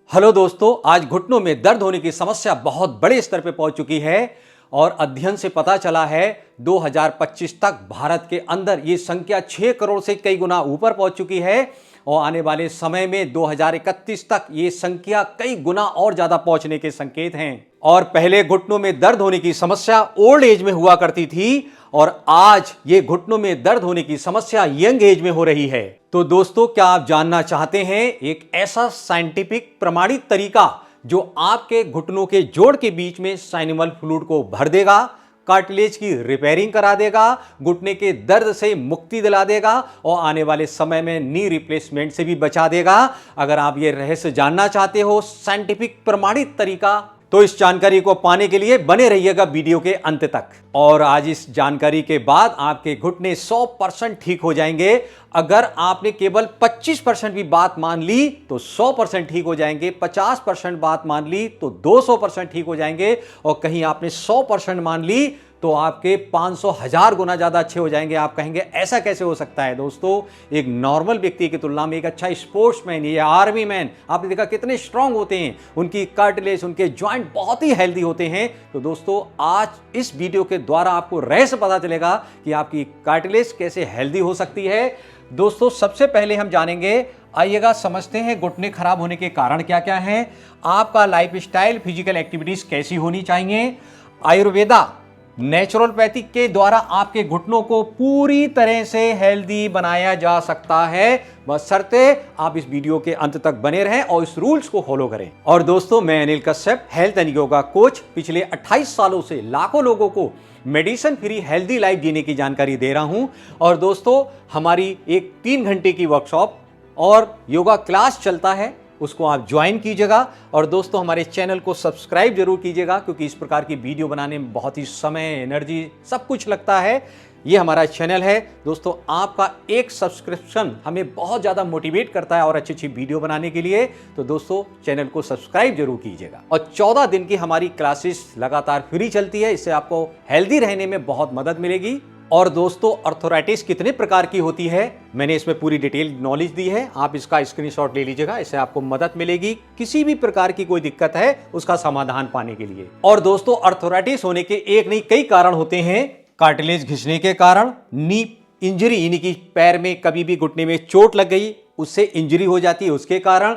Hello दोस्तों, आज घुटनों में दर्द होने की समस्या बहुत बड़े स्तर पर पहुंच चुकी है और अध्ययन से पता चला है 2025 तक भारत के अंदर ये संख्या 6 करोड़ से कई गुना ऊपर पहुंच चुकी है और आने वाले समय में 2031 तक ये संख्या कई गुना और ज्यादा पहुंचने के संकेत हैं। और पहले घुटनों में दर्द होने की समस्या ओल्ड एज में हुआ करती थी और आज ये घुटनों में दर्द होने की समस्या यंग एज में हो रही है। तो दोस्तों, क्या आप जानना चाहते हैं एक ऐसा साइंटिफिक प्रमाणित तरीका जो आपके घुटनों के जोड़ के बीच में साइनोवियल फ्लूइड को भर देगा, कार्टिलेज की रिपेयरिंग करा देगा, घुटने के दर्द से मुक्ति दिला देगा और आने वाले समय में नी रिप्लेसमेंट से भी बचा देगा? अगर आप ये रहस्य जानना चाहते हो, साइंटिफिक प्रमाणित तरीका, तो इस जानकारी को पाने के लिए बने रहिएगा वीडियो के अंत तक। और आज इस जानकारी के बाद आपके घुटने 100% ठीक हो जाएंगे। अगर आपने केवल 25% भी बात मान ली तो 100% ठीक हो जाएंगे, 50% बात मान ली तो 200% ठीक हो जाएंगे और कहीं आपने 100% मान ली तो आपके 500,000 गुना ज्यादा अच्छे हो जाएंगे। आप कहेंगे ऐसा कैसे हो सकता है? दोस्तों, एक नॉर्मल व्यक्ति की तुलना में एक अच्छा स्पोर्ट्समैन या आर्मी मैन, आपने देखा कितने स्ट्रांग होते हैं, उनकी कार्टिलेज, उनके जॉइंट बहुत ही हेल्दी होते हैं। तो दोस्तों, आज इस वीडियो के द्वारा आपको रहस्य पता चलेगा कि आपकी कार्टिलेज कैसे हेल्दी हो सकती है। दोस्तों, सबसे पहले हम जानेंगे, आइएगा समझते हैं घुटने खराब होने के कारण क्या क्या हैं। आपका लाइफस्टाइल, फिजिकल एक्टिविटीज कैसी होनी चाहिए। आयुर्वेदा, नेचुरोपैथी के द्वारा आपके घुटनों को पूरी तरह से हेल्दी बनाया जा सकता है, बशर्ते आप इस वीडियो के अंत तक बने रहें और इस रूल्स को फॉलो करें। और दोस्तों, मैं Anil Kashyap, health and yoga coach, पिछले 28 सालों से लाखों लोगों को मेडिसिन फ्री हेल्दी लाइफ जीने की जानकारी दे रहा हूं। और दोस्तों, हमारी एक 3 घंटे की वर्कशॉप और योगा क्लास चलता है, उसको आप ज्वाइन कीजिएगा। और दोस्तों, हमारे चैनल को सब्सक्राइब जरूर कीजिएगा क्योंकि इस प्रकार की वीडियो बनाने में बहुत ही समय, एनर्जी, सब कुछ लगता है। ये हमारा चैनल है। दोस्तों, आपका एक सब्सक्रिप्शन हमें बहुत ज़्यादा मोटिवेट करता है और अच्छी अच्छी वीडियो बनाने के लिए। तो दोस्तों, चैनल को सब्सक्राइब जरूर कीजिएगा। और 14 दिन की हमारी क्लासेस लगातार फ्री चलती है, इससे आपको हेल्दी रहने में बहुत मदद मिलेगी। और दोस्तों, अर्थराइटिस कितने प्रकार की होती है, मैंने इसमें पूरी डिटेल नॉलेज दी है, आप इसका स्क्रीनशॉट ले लीजिएगा, इससे आपको मदद मिलेगी किसी भी प्रकार की कोई दिक्कत है उसका समाधान पाने के लिए। और दोस्तों, अर्थराइटिस होने के एक नहीं कई कारण होते हैं। कार्टिलेज घिसने के कारण, नी इंजरी यानी कि पैर में कभी भी घुटने में चोट लग गई उससे इंजरी हो जाती है, उसके कारण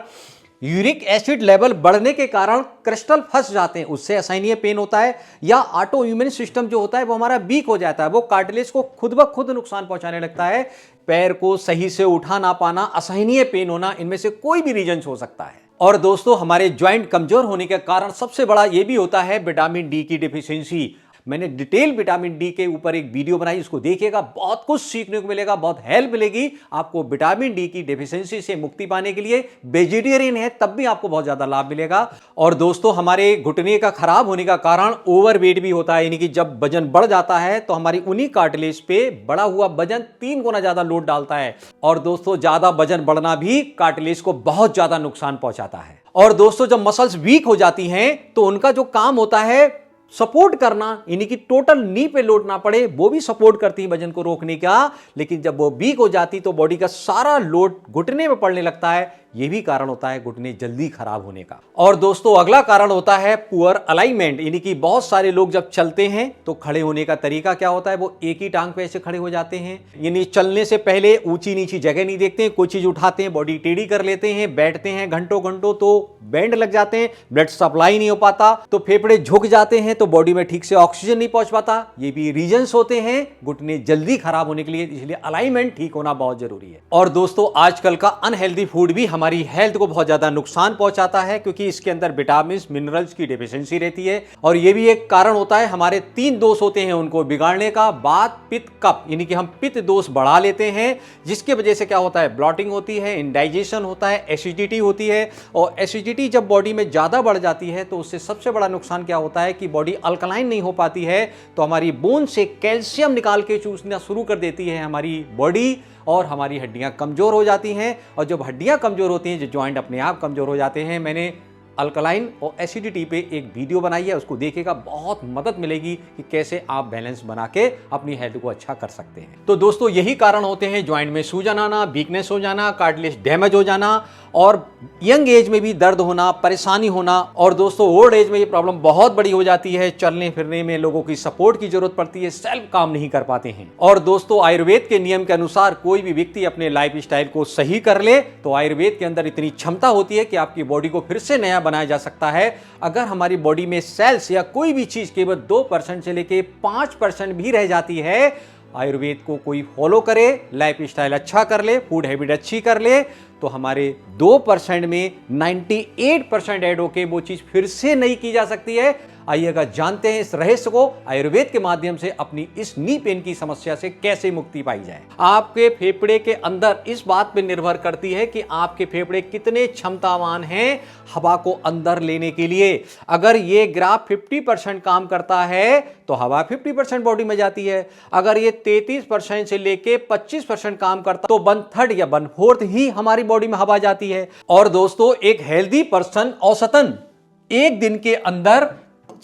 यूरिक एसिड लेवल बढ़ने के कारण क्रिस्टल फंस जाते हैं, उससे असहनीय पेन होता है। या ऑटो इम्यून सिस्टम जो होता है वो हमारा वीक हो जाता है, वो कार्टिलेज को खुद ब खुद नुकसान पहुंचाने लगता है। पैर को सही से उठा ना पाना, असहनीय पेन होना, इनमें से कोई भी रीजन हो सकता है। और दोस्तों, हमारे ज्वाइंट कमजोर होने के कारण सबसे बड़ा ये भी होता है विटामिन डी की डिफिशियंसी। मैंने डिटेल विटामिन डी के ऊपर एक वीडियो बनाई, उसको देखिएगा, बहुत कुछ सीखने को मिलेगा, बहुत हेल्प मिलेगी आपको विटामिन डी की डेफिशिएंसी से मुक्ति पाने के लिए। वेजिटेरियन है तब भी आपको बहुत ज्यादा लाभ मिलेगा। और दोस्तों, हमारे घुटने का खराब होने का कारण ओवरवेट भी होता है, यानी कि जब वजन बढ़ जाता है तो हमारी उन्हीं कार्टिलेज पे बढ़ा हुआ वजन 3 गुना ज्यादा लोड डालता है। और दोस्तों, ज्यादा वजन बढ़ना भी कार्टिलेज को बहुत ज्यादा नुकसान पहुंचाता है। और दोस्तों, जब मसल्स वीक हो जाती हैं तो उनका जो काम होता है सपोर्ट करना, यानी कि टोटल नी पे लोड ना पड़े, वो भी सपोर्ट करती है वजन को रोकने का, लेकिन जब वो वीक हो जाती तो बॉडी का सारा लोड घुटने में पड़ने लगता है। ये भी कारण होता है घुटने जल्दी खराब होने का। और दोस्तों, अगला कारण होता है पुअर अलाइनमेंट, यानी कि बहुत सारे लोग जब चलते हैं तो खड़े होने का तरीका क्या होता है, वो एक ही टांग पे ऐसे खड़े हो जाते हैं, यानी चलने से पहले ऊंची नीची जगह नहीं देखते हैं, कोई चीज उठाते हैं बॉडी टेढ़ी कर लेते हैं, बैठते हैं घंटों घंटों तो बैंड लग जाते हैं, ब्लड सप्लाई नहीं हो पाता, तो फेफड़े झुक जाते हैं, तो बॉडी में ठीक से ऑक्सीजन नहीं पहुंच पाता। ये भी रीजंस होते हैं घुटने जल्दी खराब होने के लिए, इसलिए अलाइनमेंट ठीक होना बहुत जरूरी है। और दोस्तों, आजकल का अनहेल्दी फूड भी हमारी हेल्थ को बहुत ज्यादा नुकसान पहुंचाता है क्योंकि इसके अंदर विटामिन, मिनरल्स की डेफिशिएंसी रहती है। और यह भी एक कारण होता है, हमारे 3 दोष होते हैं उनको बिगाड़ने का, वात, पित्त, कफ, यानी कि हम पित्त दोष बढ़ा लेते हैं, जिसके वजह से क्या होता है, ब्लॉटिंग होती है, इंडाइजेशन होता है, एसिडिटी होती है। और एसिडिटी जब बॉडी में ज्यादा बढ़ जाती है तो उससे सबसे बड़ा नुकसान क्या होता है कि बॉडी अल्कलाइन नहीं हो पाती है, तो हमारी बोन से कैल्शियम निकाल के चूसना शुरू कर देती है हमारी बॉडी और हमारी हड्डियां कमजोर हो जाती हैं। और जब हड्डियां कमजोर होती हैं, जो जॉइंट अपने आप कमजोर हो जाते हैं, मैंने अल्कलाइन और एसिडिटी पे एक वीडियो बनाई है, उसको देखिएगा, बहुत मदद मिलेगी कि कैसे आप बैलेंस बना के अपनी हेल्थ को अच्छा कर सकते हैं। तो दोस्तों, यही कारण होते हैं ज्वाइंट में सूजन आना, वीकनेस हो जाना, कार्टिलेज डैमेज हो जाना और यंग एज में भी दर्द होना, परेशानी होना, और दोस्तों ओल्ड एज में ये प्रॉब्लम बहुत बड़ी हो जाती है। चलने फिरने में लोगों की सपोर्ट की जरूरत पड़ती है, सेल्फ काम नहीं कर पाते हैं। और दोस्तों आयुर्वेद के नियम के अनुसार कोई भी व्यक्ति अपने लाइफ स्टाइल को सही कर ले तो आयुर्वेद के अंदर इतनी क्षमता होती है कि आपकी बॉडी को फिर से नया बनाया जा सकता है। अगर हमारी बॉडी में सेल्स या कोई भी चीज केवल 2% से लेके 5% भी रह जाती है, आयुर्वेद को कोई फॉलो करे, लाइफ स्टाइल अच्छा कर ले, फूड हैबिट अच्छी कर ले, तो हमारे 2% में 98% ऐड होके वो चीज फिर से नई की जा सकती है। आइएगा जानते हैं इस रहस्य को, आयुर्वेद के माध्यम से अपनी इस नी पेन की समस्या से कैसे मुक्ति पाई जाए। आपके फेफड़े के अंदर इस बात पर निर्भर करती है कि आपके फेफड़े कितने क्षमतावान हैं हवा को अंदर लेने के लिए। अगर ये ग्राफ 50% काम करता है तो हवा 50% बॉडी में जाती है। अगर ये 33% से लेके 25% काम करता तो 1/3 या 1/4 ही हमारी बॉडी में हवा जाती है। और दोस्तों एक हेल्दी पर्सन औसतन एक दिन के अंदर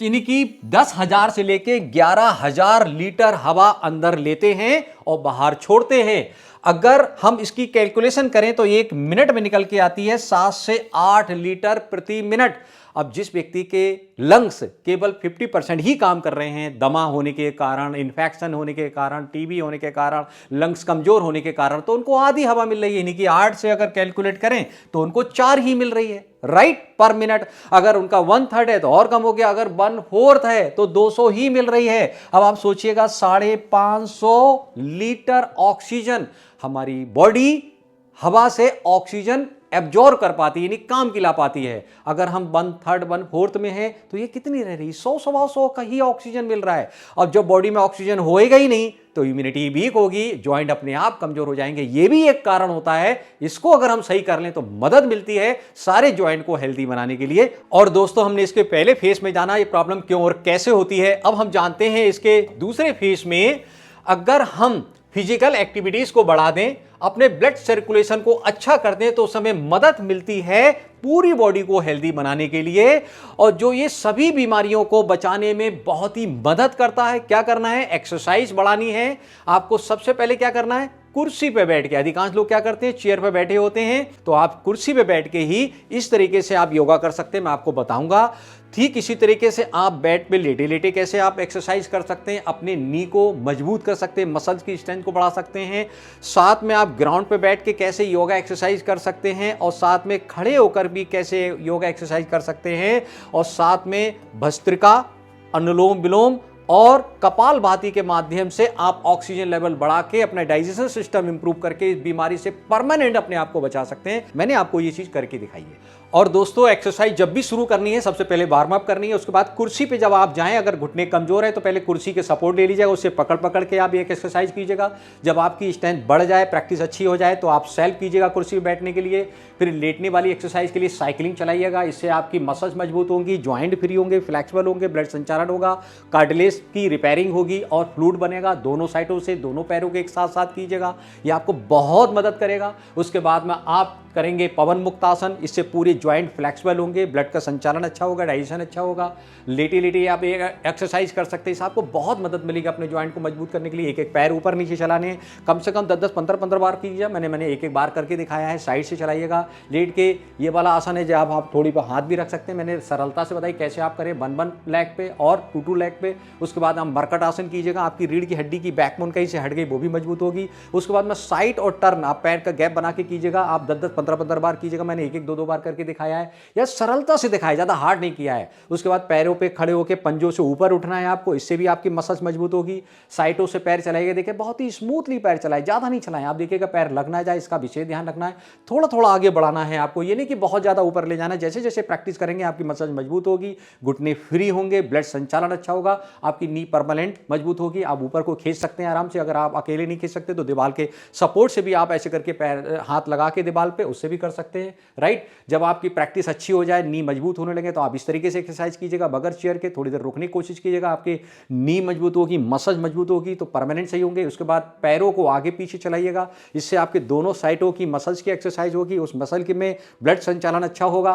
यानी कि 10,000 से लेके 11,000 लीटर हवा अंदर लेते हैं और बाहर छोड़ते हैं। अगर हम इसकी कैलकुलेशन करें तो एक मिनट में निकल के आती है 7 से 8 लीटर प्रति मिनट। अब जिस व्यक्ति के लंग्स केवल 50% ही काम कर रहे हैं, दमा होने के कारण, इन्फेक्शन होने के कारण, टीबी होने के कारण, लंग्स कमजोर होने के कारण, तो उनको आधी हवा मिल रही है। यानी कि 8 से अगर कैलकुलेट करें तो उनको 4 ही मिल रही है, राइट, पर मिनट। अगर उनका 1/3 है तो और कम हो गया, अगर 1/4 है तो 200 ही मिल रही है। अब आप सोचिएगा 550 लीटर ऑक्सीजन हमारी बॉडी हवा से ऑक्सीजन एब्जॉर्ब कर पाती है, यानी काम की ला पाती है। अगर हम 1/3 1/4 में है तो ये कितनी रह रही, 100 का ही ऑक्सीजन मिल रहा है। अब जब बॉडी में ऑक्सीजन होएगा ही नहीं तो इम्यूनिटी वीक होगी, ज्वाइंट अपने आप कमजोर हो जाएंगे। ये भी एक कारण होता है। इसको अगर हम सही कर लें तो मदद मिलती है सारे ज्वाइंट को हेल्दी बनाने के लिए। और दोस्तों हमने इसके पहले फेस में जाना ये प्रॉब्लम क्यों और कैसे होती है। अब हम जानते हैं इसके दूसरे फेस में, अगर हम फिजिकल एक्टिविटीज को बढ़ा दें, अपने ब्लड सर्कुलेशन को अच्छा कर दें तो उस समय मदद मिलती है पूरी बॉडी को हेल्दी बनाने के लिए, और जो ये सभी बीमारियों को बचाने में बहुत ही मदद करता है। क्या करना है, एक्सरसाइज बढ़ानी है। आपको सबसे पहले क्या करना है, कुर्सी पे बैठ के, अधिकांश लोग क्या करते हैं चेयर पे बैठे होते हैं, तो आप कुर्सी पे बैठ के ही इस तरीके से आप योगा कर सकते हैं। मैं आपको बताऊंगा ठीक इसी तरीके से आप बेड पे लेटे लेटे कैसे आप एक्सरसाइज कर सकते हैं, अपने नी को मजबूत कर सकते हैं, मसल्स की स्ट्रेंथ को बढ़ा सकते हैं। साथ में आप ग्राउंड पे बैठ के कैसे योगा एक्सरसाइज कर सकते हैं, और साथ में खड़े होकर भी कैसे योगा एक्सरसाइज कर सकते हैं, और साथ में भस्त्रिका, अनुलोम विलोम और कपालभाति के माध्यम से आप ऑक्सीजन लेवल बढ़ा के अपना डाइजेशन सिस्टम इंप्रूव करके इस बीमारी से परमानेंट अपने आप को बचा सकते हैं। मैंने आपको ये चीज करके दिखाई है। और दोस्तों एक्सरसाइज जब भी शुरू करनी है सबसे पहले वार्म अप करनी है, उसके बाद कुर्सी पे जब आप जाएं, अगर घुटने कमजोर है तो पहले कुर्सी के सपोर्ट ले लीजिएगा, उससे पकड़ पकड़ के आप एक एक्सरसाइज कीजिएगा। जब आपकी स्ट्रेंथ बढ़ जाए, प्रैक्टिस अच्छी हो जाए तो आप सेल्फ कीजिएगा कुर्सी पे बैठने के लिए। फिर लेटने वाली एक्सरसाइज के लिए साइकिलिंग चलाइएगा, इससे आपकी मसल्स मजबूत होंगी, ज्वाइंट फ्री होंगे, फ्लेक्सिबल होंगे, ब्लड संचालन होगा, कार्टिलेज की रिपेयरिंग होगी और फ्लूइड बनेगा दोनों साइडों से, दोनों पैरों के एक साथ साथ कीजिएगा, ये आपको बहुत मदद करेगा। उसके बाद में आप करेंगे पवन मुक्त आसन, इससे पूरे ज्वाइंट फ्लेक्सिबल होंगे, ब्लड का संचालन अच्छा होगा, डाइजेशन अच्छा होगा। लेटे लेटे आप एक्सरसाइज कर सकते हैं, इससे आपको बहुत मदद मिलेगी अपने ज्वाइंट को मजबूत करने के लिए। एक एक पैर ऊपर नीचे चलाने हैं, कम से कम 10-10 15-15 बार कीजिए। मैंने एक एक बार करके दिखाया है। साइड से चलाइएगा लेट के। ये वाला आसन है जब आप थोड़ी पर हाथ भी रख सकते हैं, मैंने सरलता से बताई कैसे आप करें, 1-1 लेग पे और 2-2 लेग पे। उसके बाद आप मरकट आसन कीजिएगा, आपकी रीढ़ की हड्डी की बैकबोन कहीं से हट गई वो भी मजबूत होगी। उसके बाद में साइड और टर्न, आप पैर का गैप बना के कीजिएगा, आप 10-10 15-15 बार कीजिएगा। मैंने एक एक 2-2 बार करके दिखाया है, यह सरलता से दिखाया, ज्यादा हार्ड नहीं किया है। उसके बाद पैरों पे खड़े होकर पंजों से ऊपर उठना है आपको, इससे भी आपकी मसल्स मजबूत होगी। साइडों से पैर चलाइएगा, देखिए बहुत ही स्मूथली पैर चलाए, ज्यादा नहीं चलाएं। आप देखिएगा पैर लग ना जाए, इसका विशेष ध्यान रखना है। थोड़ा थोड़ा आगे बढ़ाना है आपको, ये नहीं कि बहुत ज्यादा ऊपर ले जाना है। जैसे जैसे प्रैक्टिस करेंगे आपकी मसल्स मजबूत होगी, घुटने फ्री होंगे, ब्लड संचालन अच्छा होगा, आपकी नी परमानेंट मजबूत होगी। आप ऊपर को खींच सकते हैं आराम से। अगर आप अकेले नहीं खींच सकते तो दीवार के सपोर्ट से भी आप ऐसे करके पैर हाथ लगा के दीवार पे उससे भी कर सकते हैं, राइट। जब आपकी प्रैक्टिस अच्छी हो जाए, नी मजबूत होने लगे, तो आप इस तरीके से एक्सरसाइज कीजिएगा बगैर चेयर के। थोड़ी देर रुकने की कोशिश कीजिएगा, आपके नी मजबूत होगी, मसल्स मजबूत होगी तो परमानेंट सही होंगे। उसके बाद पैरों को आगे पीछे चलाइएगा, इससे आपके दोनों साइडों की मसल्स की एक्सरसाइज होगी, उस मसल के में ब्लड संचालन अच्छा होगा।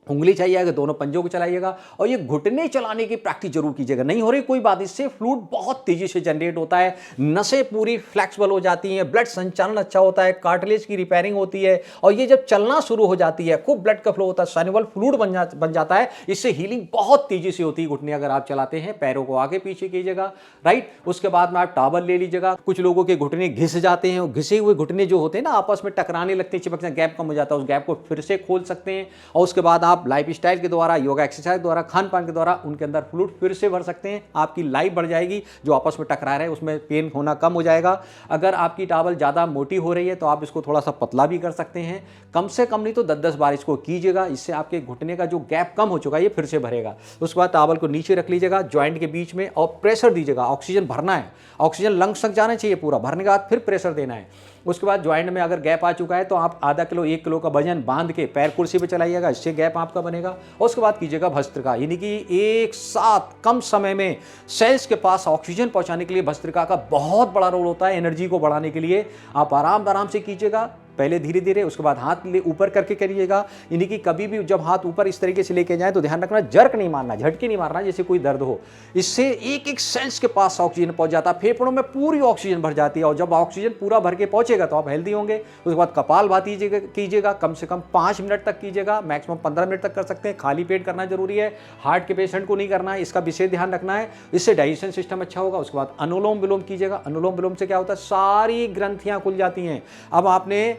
उंगली चाहिए, दोनों पंजों को चलाइएगा और ये घुटने चलाने की प्रैक्टिस जरूर कीजिएगा। नहीं हो रही कोई बात, इससे फ्लूइड बहुत तेजी से जनरेट होता है, नसें पूरी फ्लेक्सिबल हो जाती हैं, ब्लड संचालन अच्छा होता है, कार्टिलेज की रिपेयरिंग होती है और ये जब चलना शुरू हो जाती है, खूब ब्लड का फ्लो होता है, साइनोवियल फ्लूइड बन जाता है। इससे हीलिंग बहुत तेजी से होती है घुटने अगर आप चलाते हैं। पैरों को आगे पीछे कीजिएगा, राइट। उसके बाद में आप टॉवल ले लीजिएगा। कुछ लोगों के घुटने घिस जाते हैं, घिसे हुए घुटने जो होते हैं ना आपस में टकराने लगते हैं, चिपकने, गैप कम हो जाता है, उस गैप को फिर से खोल सकते हैं और उसके बाद आप लाइफ स्टाइल के द्वारा, योगा एक्सरसाइज द्वारा, खान पान के द्वारा उनके अंदर फ्लूइड फिर से भर सकते हैं। आपकी लाइफ बढ़ जाएगी, जो आपस में टकरा रहे हैं उसमें पेन होना कम हो जाएगा। अगर आपकी टॉवल ज़्यादा मोटी हो रही है तो आप इसको थोड़ा सा पतला भी कर सकते हैं। कम से कम नहीं तो 10-10 बार इसको कीजिएगा, इससे आपके घुटने का जो गैप कम हो चुका है ये फिर से भरेगा। उसके बाद टॉवल को नीचे रख लीजिएगा जॉइंट के बीच में और प्रेशर दीजिएगा। ऑक्सीजन भरना है, ऑक्सीजन लंग्स तक जाना चाहिए पूरा, भरने के बाद फिर प्रेशर देना है। उसके बाद जॉइंट में अगर गैप आ चुका है तो आप आधा किलो 1 किलो का वजन बांध के पैर कुर्सी पे चलाइएगा, इससे गैप आपका बनेगा। और उसके बाद कीजिएगा भस्त्रिका, यानी कि एक साथ कम समय में सेल्स के पास ऑक्सीजन पहुंचाने के लिए भस्त्रिका का बहुत बड़ा रोल होता है। एनर्जी को बढ़ाने के लिए आप आराम से कीजिएगा, पहले धीरे धीरे, उसके बाद हाथ ऊपर करके करिएगा। यानी कि कभी भी जब हाथ ऊपर इस तरीके से लेके जाए तो ध्यान रखना जर्क नहीं मारना, झटके नहीं मारना जैसे कोई दर्द हो। इससे एक एक सेल्स के पास ऑक्सीजन पहुंच जाता है, फेफड़ों में पूरी ऑक्सीजन भर जाती है और जब ऑक्सीजन पूरा भर के पहुंचेगा तो आप हेल्दी होंगे। उसके बाद कपालभाति कीजिएगा, कम से कम 5 मिनट तक कीजिएगा, मैक्सिमम 15 मिनट तक कर सकते हैं। खाली पेट करना जरूरी है, हार्ट के पेशेंट को नहीं करना है, इसका विशेष ध्यान रखना है, इससे डाइजेशन सिस्टम अच्छा होगा। उसके बाद अनुलोम विलोम कीजिएगा। अनुलोम विलोम से क्या होता है, सारी ग्रंथियां खुल जाती हैं। अब आपने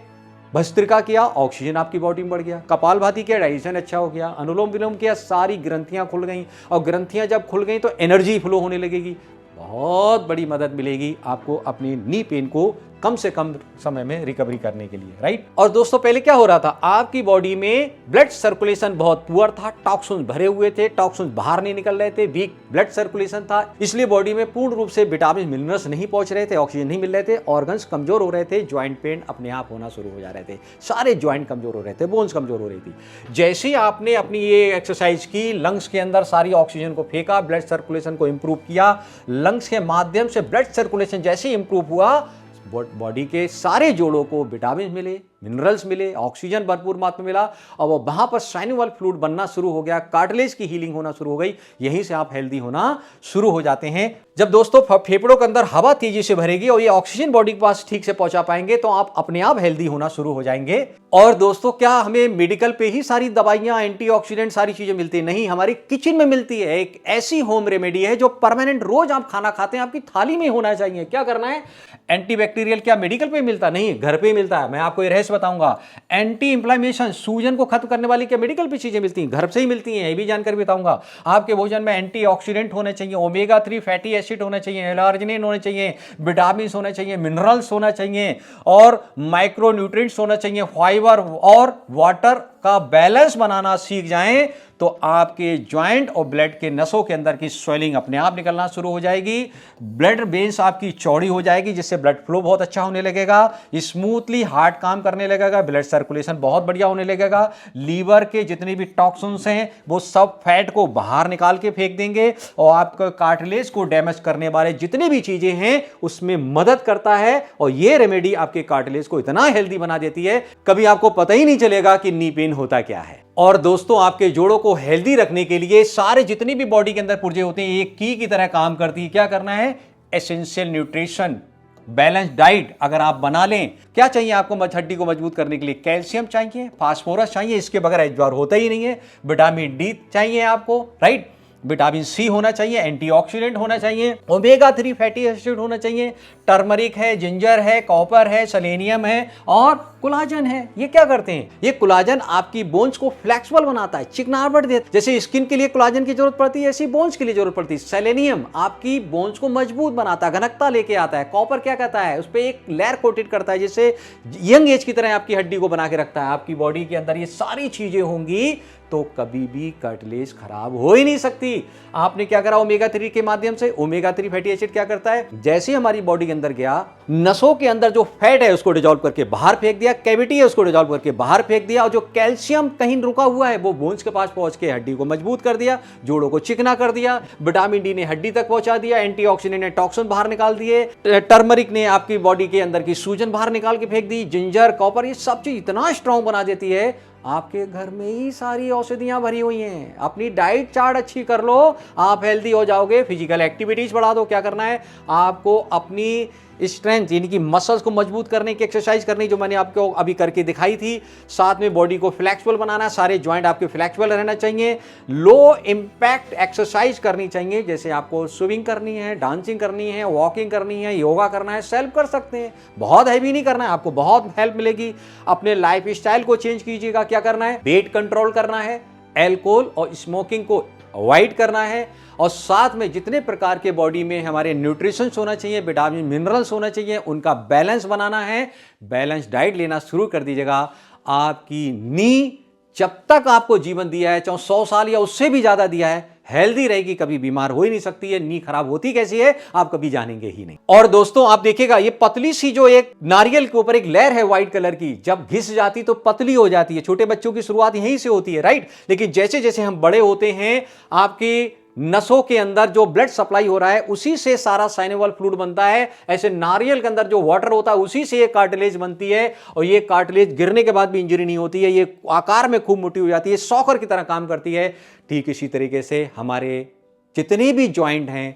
भस्त्रिका किया, ऑक्सीजन आपकी बॉडी में बढ़ गया, कपालभाति किया, डाइजेशन अच्छा हो गया, अनुलोम विलोम किया, सारी ग्रंथियां खुल गई और ग्रंथियां जब खुल गई तो एनर्जी फ्लो होने लगेगी। बहुत बड़ी मदद मिलेगी आपको अपनी नी पेन को कम से कम समय में रिकवरी करने के लिए, राइट। और दोस्तों पहले क्या हो रहा था, आपकी बॉडी में ब्लड सर्कुलेशन बहुत पुअर था, टॉक्सिन्स भरे हुए थे, टॉक्सिन्स बाहर नहीं निकल रहे थे, वीक ब्लड सर्कुलेशन था, इसलिए बॉडी में पूर्ण रूप से विटामिन मिनरल्स नहीं पहुंच रहे थे, ऑक्सीजन नहीं मिल रहे थे, ऑर्गन्स कमजोर हो रहे थे, ज्वाइंट पेन अपने आप होना शुरू हो जा रहे थे, सारे ज्वाइंट कमजोर हो रहे थे, बोन्स कमजोर हो रही थी। जैसे ही आपने अपनी ये एक्सरसाइज की, लंग्स के अंदर सारी ऑक्सीजन को फेंका, ब्लड सर्कुलेशन को इंप्रूव किया, लंग्स के माध्यम से ब्लड सर्कुलेशन जैसे ही इंप्रूव हुआ, बॉडी के सारे जोड़ों को विटामिन मिले, मिनरल्स मिले, ऑक्सीजन भरपूर मात्रा में मिला और वो वहां पर साइनोवियल फ्लूइड बनना शुरू हो गया, कार्टिलेज की हीलिंग होना शुरू हो गई। यहीं से आप हेल्दी होना शुरू हो जाते हैं। जब दोस्तों फेफड़ों के अंदर हवा तेजी से भरेगी और ये ऑक्सीजन बॉडी के पास ठीक से पहुंचा पाएंगे तो आप अपने आप हेल्दी होना शुरू हो जाएंगे। और दोस्तों क्या हमें मेडिकल पे ही सारी दवाइयां, एंटीऑक्सीडेंट सारी चीजें मिलती नहीं, हमारी किचन में मिलती है। एक ऐसी होम रेमेडी है जो परमानेंट रोज आप खाना खाते हैं आपकी थाली में होना चाहिए। क्या करना है, एंटीबैक्टीरियल क्या मेडिकल पे मिलता नहीं, घर पे ही मिलता है। मैं आपको ये रहस्य बताऊंगा, एंटी इंफ्लेमेशन, सूजन को खत्म करने वाली क्या मेडिकल पे चीजें मिलती हैं, घर से ही मिलती हैं, ये भी जानकारी बताऊंगा। आपके भोजन में एंटीऑक्सीडेंट होने चाहिए, ओमेगा 3 फैटी एसिड होने चाहिए, एलार्जिनिन होने चाहिए, विटामिन होने चाहिए, मिनरल्स होना चाहिए और माइक्रो न्यूट्रिएंट्स होना चाहिए, फाइबर और वाटर का बैलेंस बनाना सीख जाएं तो आपके ज्वाइंट और ब्लड के नसों के अंदर की स्वेलिंग अपने आप निकलना शुरू हो जाएगी, ब्लड वेन्स आपकी चौड़ी हो जाएगी जिससे ब्लड फ्लो बहुत अच्छा होने लगेगा, स्मूथली हार्ट काम करने लगेगा, ब्लड सर्कुलेशन बहुत बढ़िया होने लगेगा, लीवर के जितने भी टॉक्सिन्स हैं वो सब फैट को बाहर निकाल के फेंक देंगे और आपका कार्टिलेज को डैमेज करने वाले जितनी भी चीजें हैं उसमें मदद करता है। और ये रेमेडी आपके कार्टिलेज को इतना हेल्दी बना देती है कभी आपको पता ही नहीं चलेगा कि नी पेन होता क्या है। और दोस्तों आपके जोड़ों को हेल्दी रखने के लिए सारे जितनी भी बॉडी के अंदर पुर्जे होते हैं एक की तरह काम करती है। क्या करना है, एसेंशियल न्यूट्रिशन, बैलेंस डाइट अगर आप बना लें। क्या चाहिए आपको हड्डी को मजबूत करने के लिए, कैल्शियम चाहिए, फास्फोरस चाहिए, इसके बगैर एजवार होता ही नहीं है, विटामिन डी चाहिए आपको, राइट, विटामिन सी होना चाहिए, एंटीऑक्सीडेंट होना चाहिए, ओमेगा 3 फैटी एसिड होना चाहिए, टर्मरिक है, जिंजर है, कॉपर है, सेलेनियम है और कोलाजन है। ये क्या करते हैं, ये कोलाजन आपकी बोन्स को फ्लेक्सिबल बनाता है, चिकनाहट देता है। जैसे स्किन के लिए कोलाजन की जरूरत पड़ती है ऐसी बोन्स के लिए जरूरत पड़ती है। सेलेनियम आपकी बोन्स को मजबूत बनाता है, घनकता लेके आता है। कॉपर क्या कहता है, उस पर एक लेयर कोटेड करता है जिससे यंग एज की तरह आपकी हड्डी को बना के रखता है। आपकी बॉडी के अंदर ये सारी चीजें होंगी तो कभी भी कार्टिलेज खराब हो ही नहीं सकती। आपने क्या करा, ओमेगा 3 के माध्यम से, ओमेगा 3 फैटी एसिड क्या करता है, जैसे हमारी बॉडी के अंदर गया, नसों के अंदर जो फैट है उसको डिसॉल्व करके बाहर फेंक दिया, कैविटी है उसको डिसॉल्व करके बाहर फेंक दिया और जो कैल्शियम कहीं रुका हुआ है वो बोन्स के पास पहुंच के हड्डी को मजबूत कर दिया, जोड़ों को चिकना कर दिया, विटामिन डी ने हड्डी तक पहुंचा दिया, एंटीऑक्सीडेंट ने टॉक्सिन बाहर निकाल दिए, टर्मरिक ने आपकी बॉडी के अंदर की सूजन बाहर निकाल के फेंक दी, जिंजर, कॉपर, ये सब चीज इतना स्ट्रॉन्ग बना देती है आपके घर में ही सारी औषधियां भरी हुई हैं। अपनी डाइट चार्ट अच्छी कर लो, आप हेल्दी हो जाओगे। फिजिकल एक्टिविटीज बढ़ा दो। क्या करना है आपको? अपनी स्ट्रेंथ यानी कि मसल्स को मजबूत करने की एक्सरसाइज करनी, जो मैंने आपको अभी करके दिखाई थी। साथ में बॉडी को फ्लेक्सिबल बनाना है, सारे जॉइंट आपके फ्लेक्सिबल रहना चाहिए। लो इम्पैक्ट एक्सरसाइज करनी चाहिए, जैसे आपको स्विमिंग करनी है, डांसिंग करनी है, वॉकिंग करनी है, योगा करना है, सेल्फ कर सकते हैं। बहुत हैवी नहीं करना है, आपको बहुत हेल्प मिलेगी। अपने लाइफ स्टाइल को चेंज कीजिएगा। क्या करना है? वेट कंट्रोल करना है, एल्कोहल और स्मोकिंग को अवॉइड करना है, और साथ में जितने प्रकार के बॉडी में हमारे न्यूट्रिशंस होना चाहिए, विटामिन मिनरल्स होना चाहिए, उनका बैलेंस बनाना है। बैलेंस डाइट लेना शुरू कर दीजिएगा। आपकी नी जब तक आपको जीवन दिया है, चाहे 100 साल या उससे भी ज्यादा दिया है, हेल्दी रहेगी, कभी बीमार हो ही नहीं सकती है। नी खराब होती कैसी है आप कभी जानेंगे ही नहीं। और दोस्तों आप देखिएगा, ये पतली सी जो एक नारियल के ऊपर एक लेयर है व्हाइट कलर की, जब घिस जाती तो पतली हो जाती है। छोटे बच्चों की शुरुआत यहीं से होती है, राइट। लेकिन जैसे जैसे हम बड़े होते हैं, आपकी नसों के अंदर जो ब्लड सप्लाई हो रहा है उसी से सारा साइनोवियल फ्लूइड बनता है। ऐसे नारियल के अंदर जो वाटर होता है उसी से ये कार्टिलेज बनती है, और ये कार्टिलेज गिरने के बाद भी इंजरी नहीं होती है, ये आकार में खूब मोटी हो जाती है, सॉकर की तरह काम करती है। ठीक इसी तरीके से हमारे जितने भी जॉइंट हैं,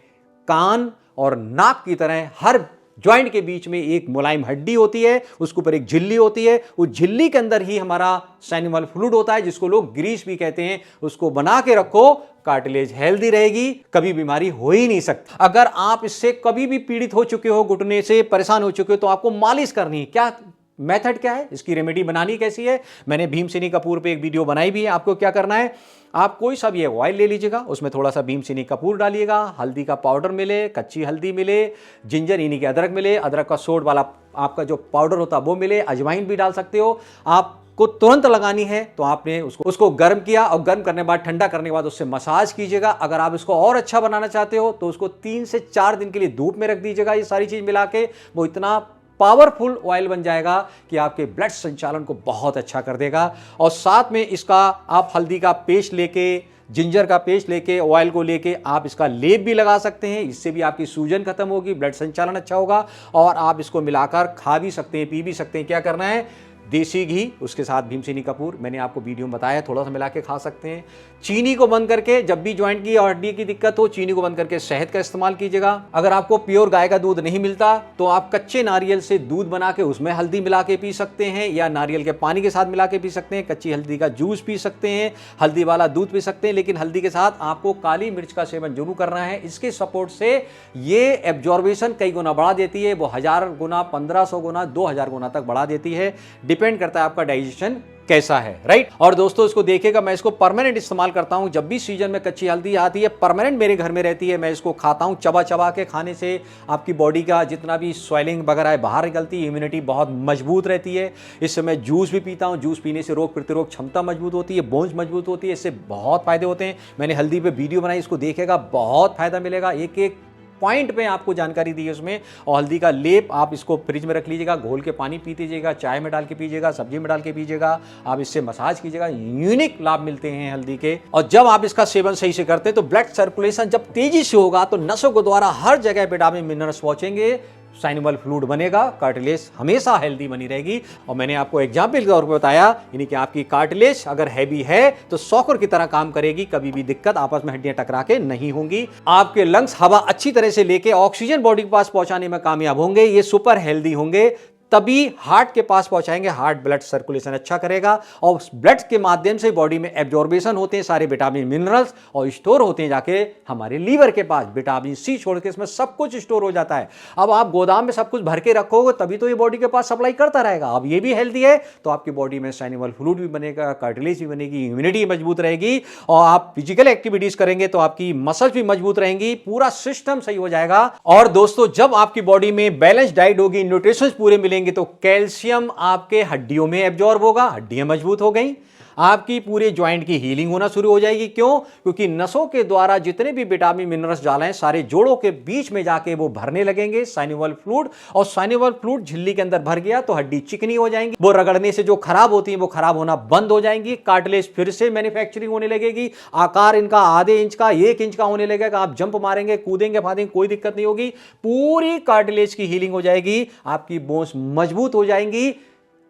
कान और नाक की तरह हर जॉइंट के बीच में एक मुलायम हड्डी होती है, उसके ऊपर एक झिल्ली होती है। उस झिल्ली के अंदर ही हमारा साइनोवियल फ्लूइड होता है, जिसको लोग ग्रीस भी कहते हैं। उसको बना के रखो, कार्टिलेज हेल्दी रहेगी, कभी बीमारी हो ही नहीं सकती। अगर आप इससे कभी भी पीड़ित हो चुके हो, घुटने से परेशान हो चुके हो, तो आपको मालिश करनी है। क्या मेथड क्या है इसकी? रेमेडी बनानी कैसी है? मैंने भीमसेनी कपूर पे एक वीडियो बनाई भी है। आपको क्या करना है, आप कोई सा भी ऑयल ले लीजिएगा, उसमें थोड़ा सा भीमसेनी कपूर डालिएगा, हल्दी का पाउडर मिले, कच्ची हल्दी मिले, जिंजर यानी कि अदरक मिले, अदरक का सोड वाला आपका जो पाउडर होता है वो मिले, अजवाइन भी डाल सकते हो। आपको तुरंत लगानी है तो आपने उसको गर्म किया, और गर्म करने के बाद ठंडा करने के बाद उससे मसाज कीजिएगा। अगर आप इसको और अच्छा बनाना चाहते हो तो उसको 3 से 4 दिन के लिए धूप में रख दीजिएगा। ये सारी चीज मिला के वो इतना पावरफुल ऑयल बन जाएगा कि आपके ब्लड संचालन को बहुत अच्छा कर देगा। और साथ में इसका आप हल्दी का पेस्ट लेके, जिंजर का पेस्ट लेके, ऑयल को लेके आप इसका लेप भी लगा सकते हैं। इससे भी आपकी सूजन खत्म होगी, ब्लड संचालन अच्छा होगा, और आप इसको मिलाकर खा भी सकते हैं, पी भी सकते हैं। क्या करना है? देसी घी, उसके साथ भीमसेनी कपूर, मैंने आपको वीडियो में बताया, थोड़ा सा मिला के खा सकते हैं। चीनी को बंद करके, जब भी जॉइंट की और हड्डी की दिक्कत हो, चीनी को बंद करके शहद का इस्तेमाल कीजिएगा। अगर आपको प्योर गाय का दूध नहीं मिलता तो आप कच्चे नारियल से दूध बना के उसमें हल्दी मिला के पी सकते हैं, या नारियल के पानी के साथ मिला के पी सकते हैं। कच्ची हल्दी का जूस पी सकते हैं, हल्दी वाला दूध पी सकते हैं, लेकिन हल्दी के साथ आपको काली मिर्च का सेवन जरूर करना है। इसके सपोर्ट से ये एब्जॉर्बेशन कई गुना बढ़ा देती है, वो 1000 गुना, 1500 गुना, 2000 गुना तक बढ़ा देती है। डिपेंड करता है आपका डाइजेशन कैसा है, राइट। और दोस्तों इसको देखिएगा, मैं इसको परमानेंट इस्तेमाल करता हूं। जब भी सीजन में कच्ची हल्दी आती है, परमानेंट मेरे घर में रहती है, मैं इसको खाता हूं। चबा चबा के खाने से आपकी बॉडी का जितना भी स्वेलिंग वगैरह है बाहर निकलती है, इम्यूनिटी बहुत मजबूत रहती है। इससे मैं जूस भी पीता हूं। जूस पीने से रोग प्रतिरोधक क्षमता मजबूत होती है, बोन्स मजबूत होती है, इससे बहुत फायदे होते हैं। मैंने हल्दी पे वीडियो बनाई, इसको देखिएगा, बहुत फायदा मिलेगा। एक एक पॉइंट पे आपको जानकारी दी है उसमें। और हल्दी का लेप आप इसको फ्रिज में रख लीजिएगा, घोल के पानी पी दीजिएगा, चाय में डाल के पीजिएगा, सब्जी में डाल के पीजिएगा, आप इससे मसाज कीजिएगा। यूनिक लाभ मिलते हैं हल्दी के। और जब आप इसका सेवन सही से करते हैं तो ब्लड सर्कुलेशन जब तेजी से होगा तो नसों के द्वारा हर जगह विटामिन मिनरल्स पहुंचेंगे, साइनोवियल फ्लूइड बनेगा, कार्टिलेज हमेशा हेल्दी बनी रहेगी। और मैंने आपको एग्जाम्पल के तौर पर बताया, यानी कि आपकी कार्टिलेज अगर हैवी है तो सॉकर की तरह काम करेगी, कभी भी दिक्कत आपस में हड्डियां टकरा के नहीं होंगी। आपके लंग्स हवा अच्छी तरह से लेके ऑक्सीजन बॉडी के पास पहुंचाने में कामयाब होंगे, ये सुपर हेल्दी होंगे। तभी हार्ट के पास पहुंचाएंगे, हार्ट ब्लड सर्कुलेशन अच्छा करेगा, और ब्लड के माध्यम से बॉडी में एब्जॉर्बेशन होते हैं सारे विटामिन मिनरल्स, और स्टोर होते हैं जाके हमारे लीवर के पास। विटामिन सी छोड़ के इसमें सब कुछ स्टोर हो जाता है। अब आप गोदाम में सब कुछ भर के रखोगे तभी तो ये बॉडी के पास सप्लाई करता रहेगा। अब ये भी हेल्दी है तो आपकी बॉडी में साइनोवियल फ्लूइड भी बनेगा, कार्टिलेज भी बनेगी, इम्यूनिटी मजबूत रहेगी, और आप फिजिकल एक्टिविटीज करेंगे तो आपकी मसल्स भी मजबूत रहेंगी, पूरा सिस्टम सही हो जाएगा। और दोस्तों जब आपकी बॉडी में बैलेंस डाइट होगी, न्यूट्रिशन पूरे मिलेंगे, तो कैल्शियम आपके हड्डियों में एब्जॉर्ब होगा, हड्डियां मजबूत हो गई, आपकी पूरे ज्वाइंट की हीलिंग होना शुरू हो जाएगी। क्यों? क्योंकि नसों के द्वारा जितने भी विटामिन मिनरल्स डाले हैं सारे जोड़ों के बीच में जाके वो भरने लगेंगे साइनोवियल फ्लूइड, और साइनोवियल फ्लूइड झिल्ली के अंदर भर गया तो हड्डी चिकनी हो जाएंगी, वो रगड़ने से जो खराब होती है वो खराब होना बंद हो जाएंगी, कार्टिलेज फिर से मैन्युफैक्चरिंग होने लगेगी, आकार इनका आधे इंच का 1 इंच का होने लगेगा, आप जंप मारेंगे, कूदेंगे, फादेंगे, कोई दिक्कत नहीं होगी, पूरी कार्टिलेज की हीलिंग हो जाएगी, आपकी बोन्स मजबूत हो जाएंगी।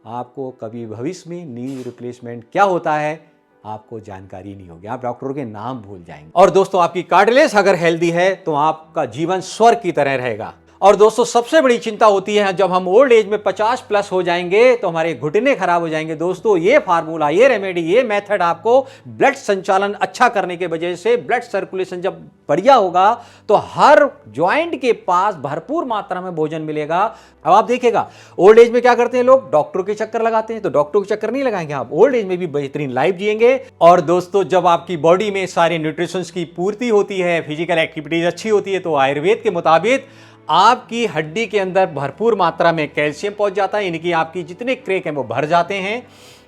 आपको कभी भविष्य में नी रिप्लेसमेंट क्या होता है आपको जानकारी नहीं होगी, आप डॉक्टरों के नाम भूल जाएंगे। और दोस्तों आपकी कार्टिलेज अगर हेल्दी है तो आपका जीवन स्वर्ग की तरह रहेगा। और दोस्तों सबसे बड़ी चिंता होती है जब हम ओल्ड एज में 50 प्लस हो जाएंगे तो हमारे घुटने खराब हो जाएंगे। दोस्तों ये फार्मूला, ये रेमेडी, ये मेथड आपको ब्लड संचालन अच्छा करने के वजह से ब्लड सर्कुलेशन जब बढ़िया होगा तो हर ज्वाइंट के पास भरपूर मात्रा में भोजन मिलेगा। अब आप देखिएगा ओल्ड एज में क्या करते हैं लोग, डॉक्टरों के चक्कर लगाते हैं, तो डॉक्टरों के चक्कर नहीं लगाएंगे, आप ओल्ड एज में भी बेहतरीन लाइफ जिएंगे। और दोस्तों जब आपकी बॉडी में सारे न्यूट्रिशंस की पूर्ति होती है, फिजिकल एक्टिविटीज अच्छी होती है, तो आयुर्वेद के मुताबिक आपकी हड्डी के अंदर भरपूर मात्रा में कैल्शियम पहुंच जाता है, यानी कि आपकी जितने क्रैक हैं वो भर जाते हैं।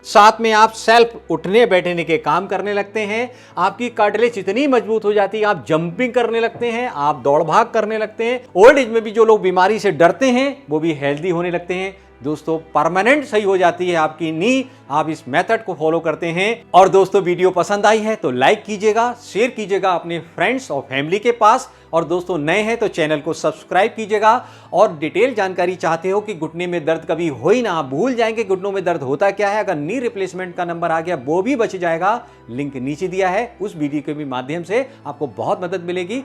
साथ में आप सेल्फ उठने बैठने के काम करने लगते हैं, आपकी कार्टिलेज इतनी मजबूत हो जाती है, आप जंपिंग करने लगते हैं, आप दौड़ भाग करने लगते हैं। ओल्ड एज में भी जो लोग बीमारी से डरते हैं वो भी हेल्दी होने लगते हैं। दोस्तों परमानेंट सही हो जाती है आपकी नी, आप इस मेथड को फॉलो करते हैं। और दोस्तों वीडियो पसंद आई है तो लाइक कीजिएगा, शेयर कीजिएगा अपने फ्रेंड्स और फैमिली के पास। और दोस्तों नए हैं तो चैनल को सब्सक्राइब कीजिएगा। और डिटेल जानकारी चाहते हो कि घुटने में दर्द कभी हो ही ना, आप भूल जाएंगे घुटनों में दर्द होता क्या है, अगर नी रिप्लेसमेंट का नंबर आ गया वो भी बच जाएगा। लिंक नीचे दिया है, उस वीडियो के भी माध्यम से आपको बहुत मदद मिलेगी।